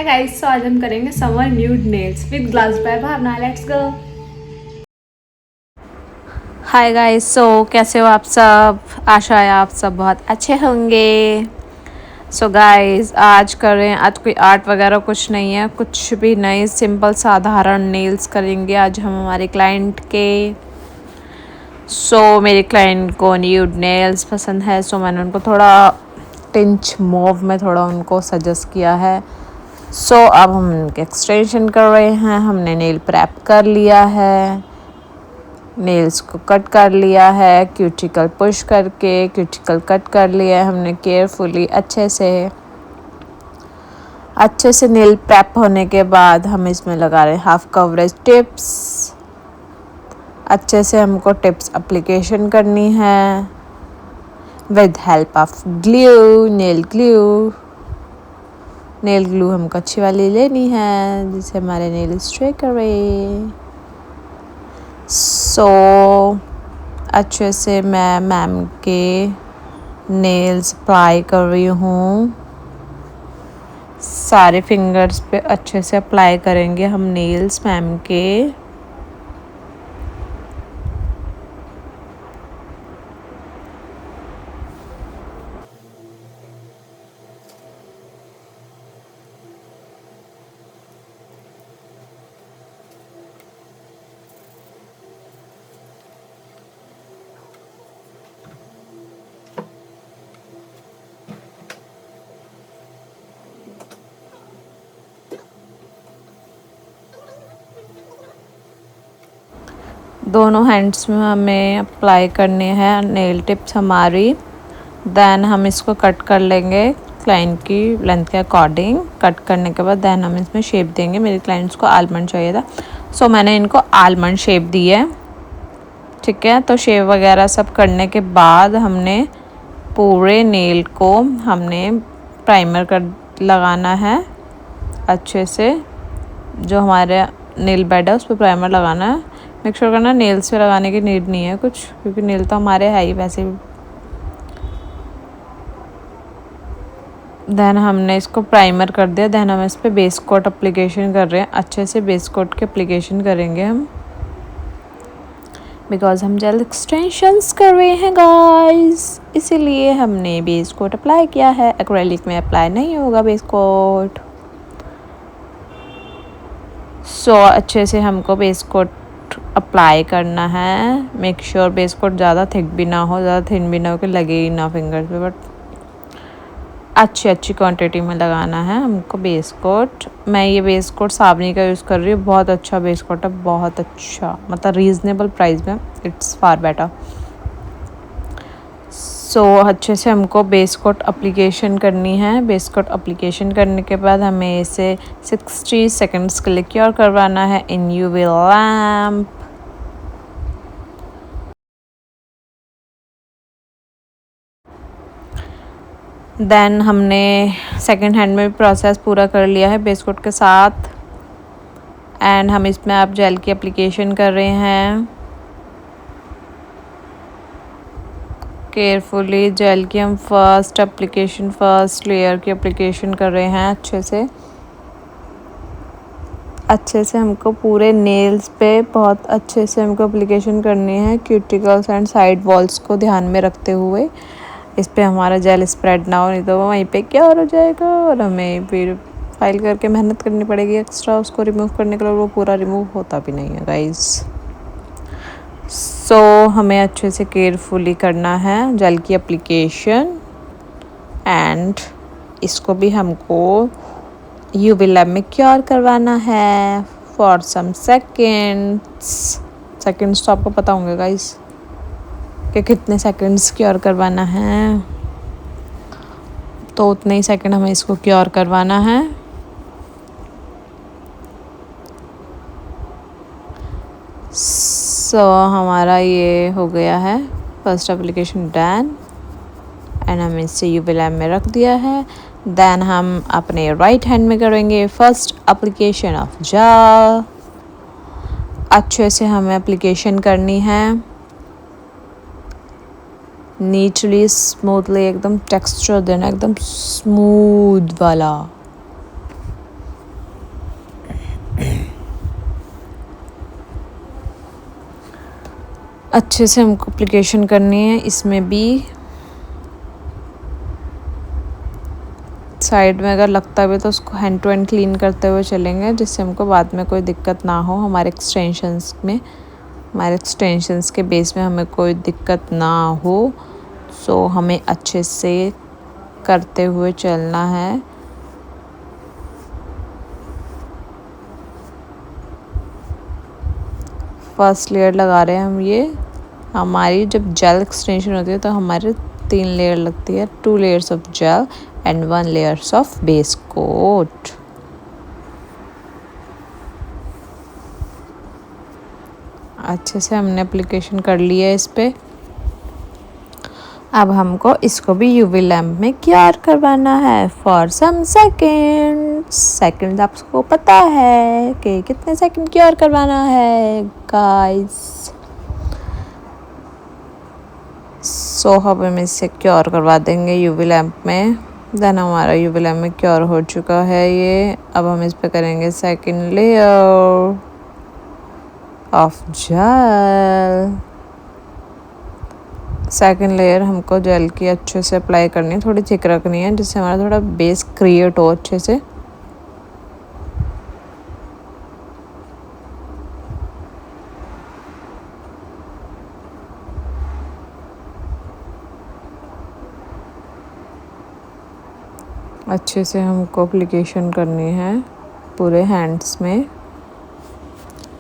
हाय guys, सो आज हम करेंगे summer nude nails with glass by Bhavna. Let's go. Hi guys, so कैसे हो आप सब। आशा है आप सब बहुत अच्छे होंगे। सो गाइस, आज करें, आज कोई आर्ट वगैरह कुछ नहीं है, कुछ भी नहीं, सिंपल साधारण नेल्स करेंगे आज हम हमारे क्लाइंट के। मेरे क्लाइंट को न्यूड नेल्स पसंद है, सो मैंने उनको थोड़ा टिंच मूव में थोड़ा उनको सजेस्ट किया है। अब हम इनके एक्सटेंशन कर रहे हैं। हमने नेल प्रेप कर लिया है, नेल्स को कट कर लिया है, क्यूटिकल पुश करके क्यूटिकल कट कर लिया है हमने केयरफुली अच्छे से नेल प्रेप होने के बाद हम इसमें लगा रहे हैं हाफ कवरेज टिप्स। अच्छे से हमको टिप्स एप्लीकेशन करनी है with help of glue, nail glue हमको अच्छी वाली लेनी है जिससे हमारे नेल स्ट्रे करे। अच्छे से मैं मैम के नेल्स अप्लाई कर रही हूँ। सारे फिंगर्स पे अच्छे से अप्लाई करेंगे हम नेल्स मैम के। दोनों हैंड्स में हमें अप्लाई करनी है नेल टिप्स हमारी। देन हम इसको कट कर लेंगे क्लाइंट की लेंथ के अकॉर्डिंग। कट करने के बाद देन हम इसमें शेप देंगे। मेरे क्लाइंट्स को आलमंड चाहिए था, मैंने इनको आलमंड शेप दी है। ठीक है, तो शेप वगैरह सब करने के बाद हमने पूरे नेल को हमने प्राइमर कर लगाना है अच्छे से। जो हमारे नेल बेड है उस पर प्राइमर लगाना है। मेक श्योर करना नेल्स पे लगाने की नीड नहीं है कुछ, क्योंकि नेल तो हमारे है ही वैसे भी। देन हमने इसको प्राइमर कर दिया। देन हम इस पर बेस कोट अप्लीकेशन कर रहे हैं। अच्छे से बेस कोट के अप्लीकेशन करेंगे हम, बिकॉज हम जेल एक्सटेंशंस कर रहे हैं गाइस, इसीलिए हमने बेस कोट अप्लाई किया है। एक्रेलिक में अप्लाई नहीं होगा बेस कोट। अच्छे से हमको बेस कोट अप्लाई करना है। मेक श्योर बेस कोट ज़्यादा थिक भी ना हो, ज़्यादा थिन भी ना हो कि लगे ही ना फिंगर्स पे, बट अच्छी क्वांटिटी में लगाना है हमको बेस कोट। मैं ये बेस कोट साबनी का यूज़ कर रही हूँ। बहुत अच्छा बेस कोट है, बहुत अच्छा, मतलब रीज़नेबल प्राइस में इट्स फार बेटर। अच्छे से हमको बेस कोट अप्लीकेशन करनी है। बेस कोट अप्लीकेशन करने के बाद हमें इसे 60 सेकंड्स के लिए क्योर करवाना है इन यूवी लैम्प। देन हमने सेकंड हैंड में भी प्रोसेस पूरा कर लिया है बेस कोट के साथ। एंड हम इसमें आप जेल की एप्लीकेशन कर रहे हैं केयरफुली। जेल की हम फर्स्ट लेयर की एप्लीकेशन कर रहे हैं अच्छे से हमको पूरे नेल्स पे बहुत अच्छे से हमको एप्लीकेशन करनी है, क्यूटिकल्स एंड साइड वॉल्स को ध्यान में रखते हुए। इस पे हमारा जेल स्प्रेड ना हो, नहीं तो वहीं पे क्या हो जाएगा और हमें फिर फाइल करके मेहनत करनी पड़ेगी एक्स्ट्रा उसको रिमूव करने के लिए। वो पूरा रिमूव होता भी नहीं है गाइस। हमें अच्छे से केयरफुली करना है जेल की एप्लीकेशन। एंड इसको भी हमको यूवी लैब में क्योर करवाना है फॉर सम सेकेंड्स तो आपको पता होंगे गाइस कि कितने सेकंड्स क्योर करवाना है, तो उतने ही सेकंड हमें इसको क्योर करवाना है। हमारा ये हो गया है फर्स्ट एप्लीकेशन डन एंड हम इसे यूवी लैब में रख दिया है। देन हम अपने राइट हैंड में करेंगे फर्स्ट एप्लीकेशन ऑफ जेल। अच्छे से हमें एप्लीकेशन करनी है नीटली स्मूथली, एकदम टेक्सचर देना एकदम स्मूथ वाला। अच्छे से हमको एप्लीकेशन करनी है। इसमें भी साइड में अगर लगता भी तो उसको हैंड टू हैंड क्लीन करते हुए चलेंगे, जिससे हमको बाद में कोई दिक्कत ना हो। हमारे एक्सटेंशंस के बेस में हमें कोई दिक्कत ना हो। सो हमें अच्छे से करते हुए चलना है। फर्स्ट लेयर लगा रहे हैं हम। ये हमारी जब जेल एक्सटेंशन होती है तो हमारे 3 लेयर लगती है, 2 layers of gel and 1 layers of base coat. अच्छे से हमने एप्लीकेशन कर लिया है इस पे। अब हमको इसको भी यूवी लैम्प में क्योर करवाना है फॉर सम सेकंड। आपको पता है कि कितने सेकंड क्योर करवाना है गाइस। सो हम इसे क्योर करवा देंगे यूवी लैम्प में। देन हमारा यूवी लैम्प में क्योर हो चुका है ये। अब हम इस पे करेंगे second layer of gel. Second layer हमको जेल की अच्छे से अप्लाई करनी है, थोड़ी थिक रखनी है, जिससे हमारा थोड़ा बेस क्रिएट हो अच्छे से। अच्छे से हमको एप्लीकेशन करनी है पूरे हैंड्स में,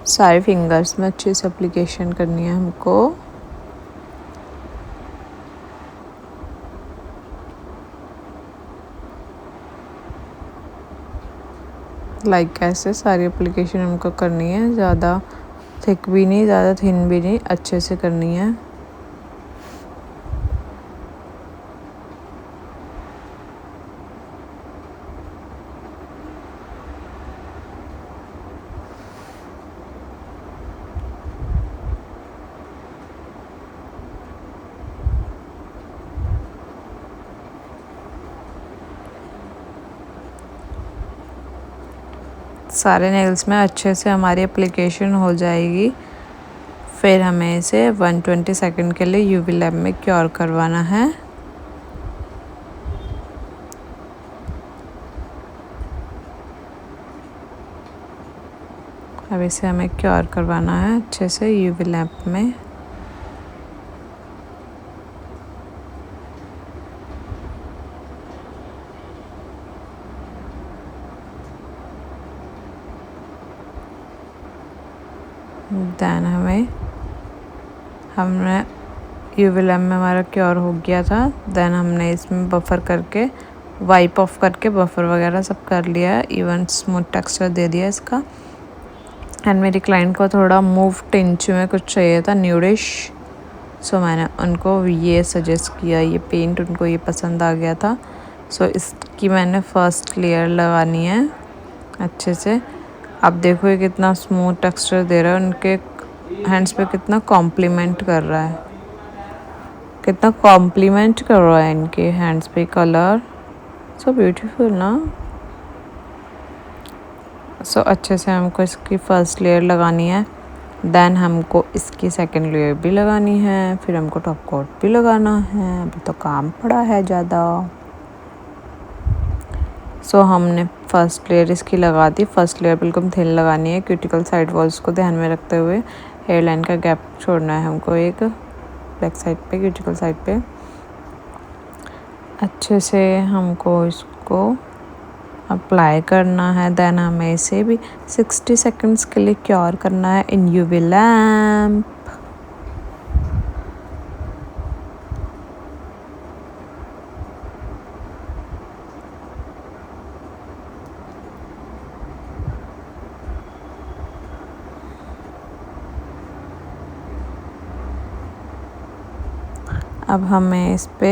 सारे फिंगर्स में अच्छे से एप्लीकेशन करनी है हमको। लाइक ऐसे सारी एप्लीकेशन हमको करनी है, ज़्यादा थिक भी नहीं, ज़्यादा थिन भी नहीं, अच्छे से करनी है। सारे नेल्स में अच्छे से हमारी एप्लीकेशन हो जाएगी। फिर हमें इसे 120 सेकंड के लिए यूवी लैम्प में क्योर करवाना है। अब इसे हमें क्योर करवाना है अच्छे से यूवी लैम्प में। देन हमने यूवी लैम्प में हमारा क्योर हो गया था। देन हमने इसमें बफर करके वाइप ऑफ करके बफर वगैरह सब कर लिया है। इवन स्मूथ टेक्सचर दे दिया इसका। एंड मेरी क्लाइंट को थोड़ा मूव टिंच में कुछ चाहिए था, न्यूडिश। सो मैंने उनको ये सजेस्ट किया, ये पेंट उनको ये पसंद आ गया था। सो इसकी मैंने फर्स्ट लेयर लगानी है अच्छे से। अब देखो ये कितना स्मूथ टेक्सचर दे रहा है, उनके हैंड्स पे कितना कॉम्प्लीमेंट कर रहा है, कितना कॉम्प्लीमेंट कर रहा है इनके हैंड्स पे कलर। सो ब्यूटीफुल ना। सो अच्छे से हमको इसकी फर्स्ट लेयर लगानी है। देन हमको इसकी सेकंड लेयर भी लगानी है, फिर हमको टॉप कोट भी लगाना है। अभी तो काम पड़ा है ज़्यादा। सो हमने फर्स्ट लेयर इसकी लगा दी। फर्स्ट लेयर बिल्कुल थिन लगानी है, क्यूटिकल साइड वॉल्स को ध्यान में रखते हुए। हेयर लाइन का गैप छोड़ना है हमको एक बैक साइड पे, क्यूटिकल साइड पे। अच्छे से हमको इसको अप्लाई करना है। देन हमें इसे भी 60 सेकंड्स के लिए क्योर करना है इन यूवी लैम्प। अब हमें इस पे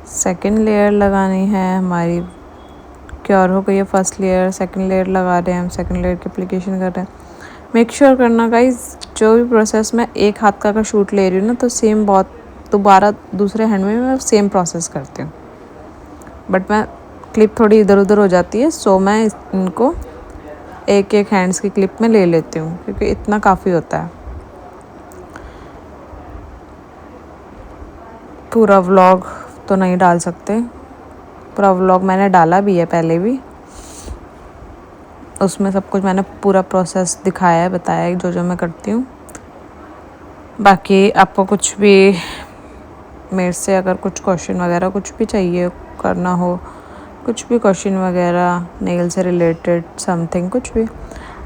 सेकंड लेयर लगानी है। हमारी क्योर हो गई है फर्स्ट लेयर, सेकंड लेयर लगा रहे हैं हम, सेकंड लेयर की एप्लीकेशन कर रहे हैं। मेक श्योर करना गाइस, जो भी प्रोसेस में एक हाथ का अगर शूट ले रही हूँ ना, तो सेम बहुत दोबारा दूसरे हैंड में मैं सेम प्रोसेस करती हूँ। बट मैं क्लिप थोड़ी इधर उधर हो जाती है, सो मैं इनको एक एक हैंड्स की क्लिप में ले लेती हूँ, क्योंकि इतना काफ़ी होता है। पूरा व्लॉग तो नहीं डाल सकते, पूरा व्लॉग मैंने डाला भी है पहले भी, उसमें सब कुछ मैंने पूरा प्रोसेस दिखाया है, बताया है जो जो मैं करती हूँ। बाकी आपको कुछ भी मेरे से अगर कुछ क्वेश्चन वगैरह कुछ भी चाहिए करना हो, कुछ भी क्वेश्चन वगैरह नेल से रिलेटेड समथिंग कुछ भी,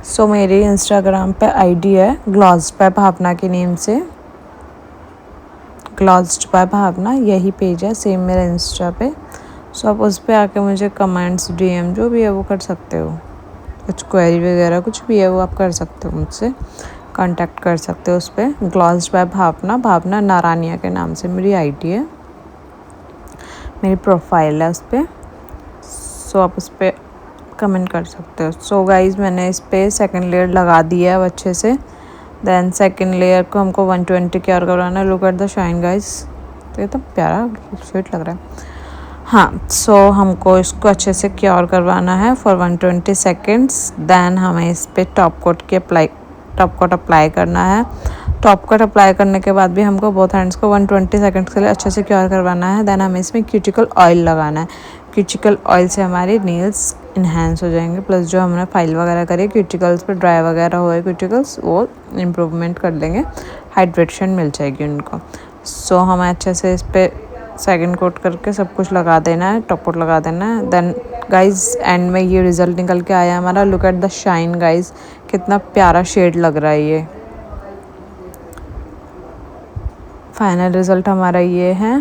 सो मेरी इंस्टाग्राम पे आईडी है ग्लॉस्ड बाय भावना के नेम से, ग्लॉस्ड बाय भावना यही पेज है सेम मेरा इंस्टा पे। सो आप उस पर आके मुझे कमेंट्स डीएम जो भी है वो कर सकते हो, कुछ क्वेरी वगैरह कुछ भी है वो आप कर सकते हो, मुझसे कांटेक्ट कर सकते हो उस पर। ग्लॉस्ड बाय भावना, भावना नारानिया के नाम से मेरी आईडी है, मेरी प्रोफाइल है उस पर। सो आप उस पर कमेंट कर सकते हो। सो गाइज मैंने इस पर सेकेंड लेयर लगा दिया है अच्छे से। देन सेकेंड लेयर को हमको 120 की और करवाना है। Look at the shine guys, तो ये तो प्यारा खूबसूरत लग रहा है। हाँ, सो हमको इसको अच्छे से क्योर करवाना है फॉर 120 सेकेंड्स। देन हमें इस पर टॉप कोट अप्लाई करना है। टॉप कोट अप्लाई करने के बाद भी हमको बोथ हैंड्स को 120 सेकेंड्स के लिए अच्छे से क्योर करवाना है। देन हमें इसमें क्यूटिकल ऑयल लगाना है। क्यूटिकल ऑयल से हमारे नेल्स इन्हेंस हो जाएंगे, प्लस जो हमने फाइल वगैरह करी क्यूटिकल्स पे ड्राई वगैरह हुए क्यूटिकल्स वो इम्प्रूवमेंट कर देंगे, हाइड्रेशन मिल जाएगी उनको। सो हमें अच्छे से इस पर सेकंड कोट करके सब कुछ लगा देना है, टॉप कोट लगा देना है। देन गाइज एंड में ये रिजल्ट निकल के आया हमारा। Look at the shine guys, कितना प्यारा शेड लग रहा है ये। फाइनल रिजल्ट हमारा ये है।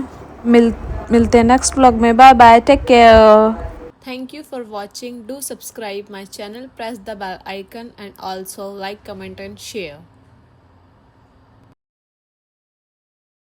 मिलते हैं नेक्स्ट व्लॉग में। Bye bye, take care. Thank you for watching. Do subscribe my channel, press the bell icon and also like, comment and share.